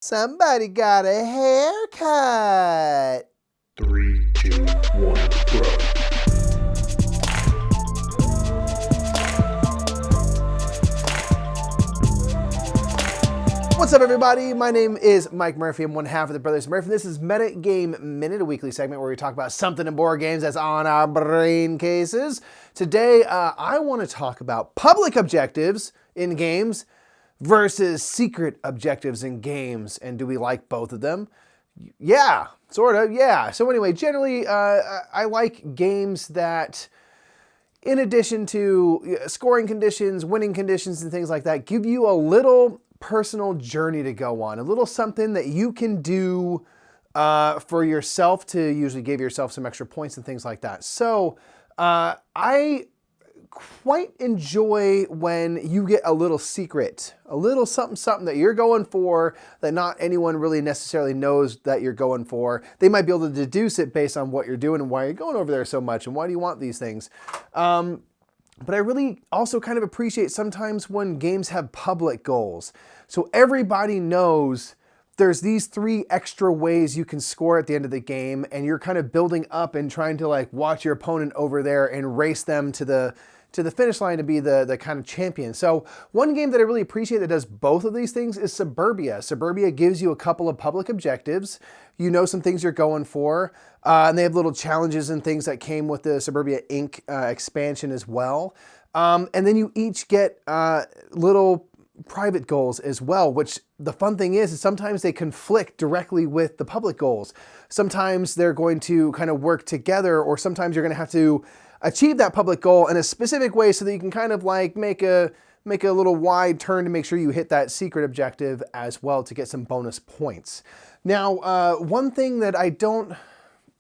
Somebody got a haircut. 3, 2, 1, go. What's up, everybody? My name is Mike Murphy. I'm one half of the Brothers Murph, and this is Meta Game Minute, a weekly segment where we talk about something in board games that's on our brain cases. Today, I want to talk about public objectives in games versus secret objectives in games, and do we like both of them? Yeah, sort of, yeah. So anyway, generally, I like games that, in addition to scoring conditions, winning conditions, and things like that, give you a little personal journey to go on, a little something that you can do for yourself to usually give yourself some extra points and things like that. So I quite enjoy when you get a little secret, a little something that you're going for that not anyone really necessarily knows that you're going for. They might be able to deduce it based on what you're doing and why you're going over there so much and why do you want these things. But I really also kind of appreciate sometimes when games have public goals. So everybody knows there's these 3 extra ways you can score at the end of the game, and you're kind of building up and trying to like watch your opponent over there and race them to the finish line to be the kind of champion. So one game that I really appreciate that does both of these things is Suburbia. Suburbia gives you a couple of public objectives. You know some things you're going for, and they have little challenges and things that came with the Suburbia Inc. Expansion as well. And then you each get little private goals as well, which the fun thing is sometimes they conflict directly with the public goals. Sometimes they're going to kind of work together, or sometimes you're going to have to achieve that public goal in a specific way so that you can kind of like make a little wide turn to make sure you hit that secret objective as well to get some bonus points. Now, one thing that I don't,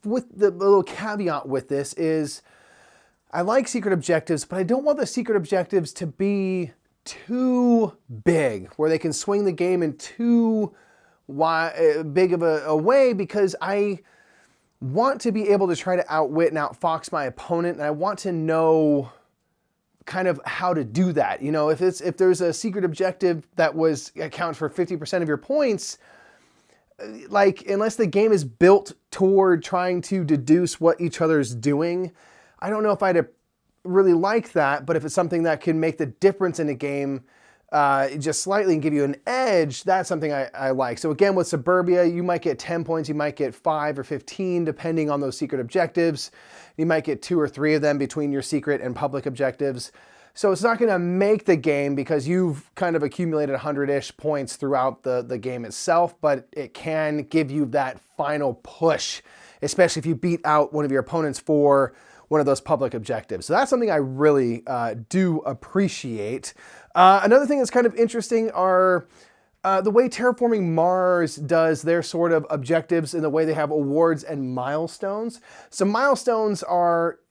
with the little caveat with this is I like secret objectives, but I don't want the secret objectives to be too big, where they can swing the game in too big of a way, because I want to be able to try to outwit and outfox my opponent, and I want to know kind of how to do that. You know, if there's a secret objective that accounts for 50% of your points, like unless the game is built toward trying to deduce what each other's doing, I don't know if I'd really like that. But if it's something that can make the difference in a game just slightly and give you an edge, that's something I like. So again, with Suburbia, you might get 10 points, you might get 5 or 15, depending on those secret objectives. You might get 2 or 3 of them between your secret and public objectives. So it's not going to make the game because you've kind of accumulated 100-ish points throughout the game itself, but it can give you that final push, especially if you beat out one of your opponents for one of those public objectives. So that's something I really do appreciate. Another thing that's kind of interesting are the way Terraforming Mars does their sort of objectives and the way they have awards and milestones. So milestones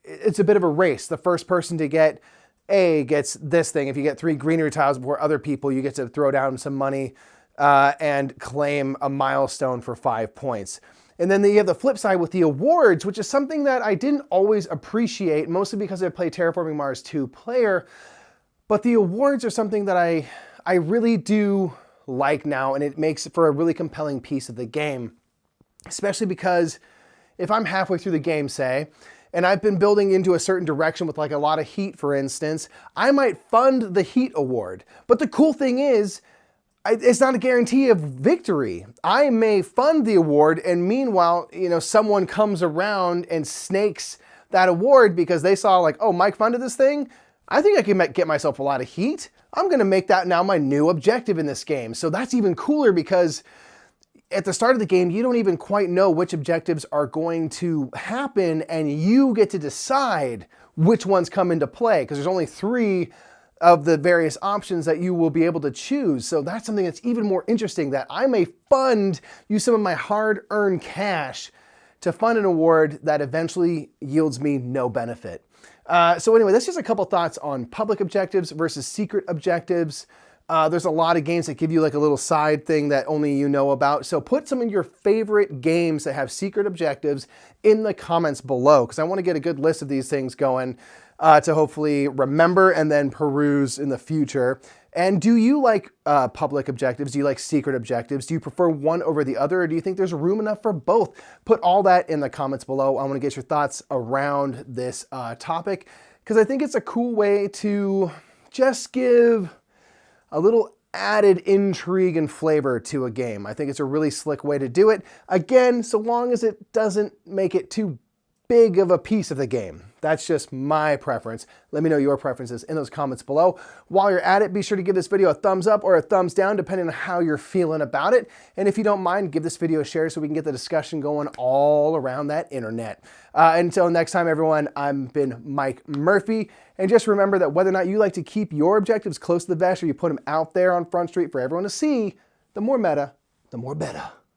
it's a bit of a race. The first person to get A gets this thing. If you get 3 greenery tiles before other people, you get to throw down some money and claim a milestone for 5 points. And then you have the flip side with the awards, which is something that I didn't always appreciate, mostly because I play Terraforming Mars 2-player. But the awards are something that I really do like now, and it makes for a really compelling piece of the game. Especially because if I'm halfway through the game, say, and I've been building into a certain direction with like a lot of heat, for instance, I might fund the heat award. But the cool thing is, it's not a guarantee of victory. I may fund the award, and meanwhile, you know, someone comes around and snakes that award because they saw like, oh, Mike funded this thing. I think I can get myself a lot of heat. I'm going to make that now my new objective in this game. So that's even cooler because at the start of the game, you don't even quite know which objectives are going to happen, and you get to decide which ones come into play because there's only 3 of the various options that you will be able to choose. So that's something that's even more interesting, that I may use some of my hard-earned cash to fund an award that eventually yields me no benefit. So anyway, that's just a couple thoughts on public objectives versus secret objectives. There's a lot of games that give you like a little side thing that only you know about. So put some of your favorite games that have secret objectives in the comments below, because I want to get a good list of these things going to hopefully remember and then peruse in the future. And do you like public objectives? Do you like secret objectives? Do you prefer one over the other, or do you think there's room enough for both? Put all that in the comments below. I want to get your thoughts around this topic, because I think it's a cool way to just give a little added intrigue and flavor to a game. I think it's a really slick way to do it. Again, so long as it doesn't make it too big of a piece of the game. That's just my preference. Let me know your preferences in those comments below. While you're at it, be sure to give this video a thumbs up or a thumbs down, depending on how you're feeling about it. And if you don't mind, give this video a share so we can get the discussion going all around that internet. Until next time, everyone, I've been Mike Murphy. And just remember that whether or not you like to keep your objectives close to the vest or you put them out there on Front Street for everyone to see, the more meta, the more better.